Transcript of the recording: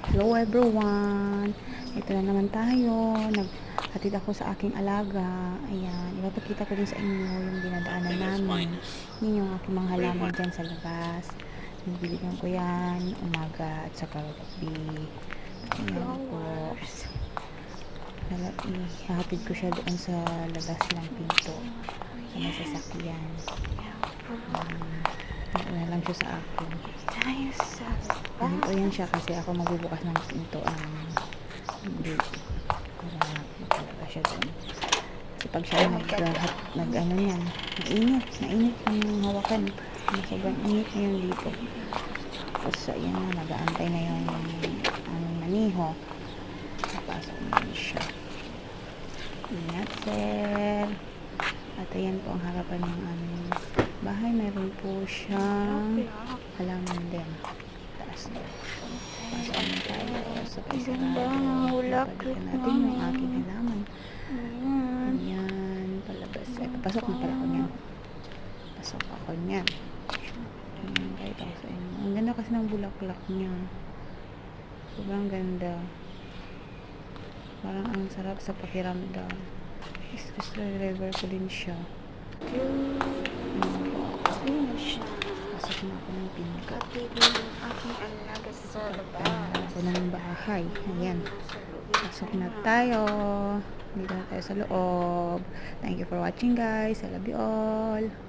Hello everyone! Ito na naman tayo. Naghatid ako sa aking alaga. Ayan. Ipapakita ko din sa inyo yung dinadaanan namin. Yun yung aking mga halaman dyan sa labas. Nabiligan ko yan. Umaga at saka gabi. Ayan po. Ihahatid ko siya doon sa labas ng pinto. Sa may sasakyan. Wala lang siya sa akin. Ganito yan siya kasi ako magbubukas ng pinto ng gate para makalaga siya doon. Kasi pag siya nag ano yan, nainit yung hawakan. Sobrang init na yun dito. Tapos ayan na, nag-aantay na yung maniho. Napasok na yun siya. Ingat sir. At ayan po ang harapan ng aming bahay. Meron po siyang halaman din. Taas na. Pasok naman tayo. Sabay sarado. Balikan natin yung aking halaman. Ayan. Palabas. Ay, papasok na pala ako niyan. Pasok ako niyan. Ayan. Kahit ako sa inyo. Ang ganda kasi ng bulaklak niya. Sobrang ganda. Parang ang sarap sa pakiramdam. Stress reliever ko din siya. Pasok na ako ng pinto. Ako ng bahay. Ayan. Pasok na tayo. Dito na tayo sa loob. Thank you for watching guys. I love you all.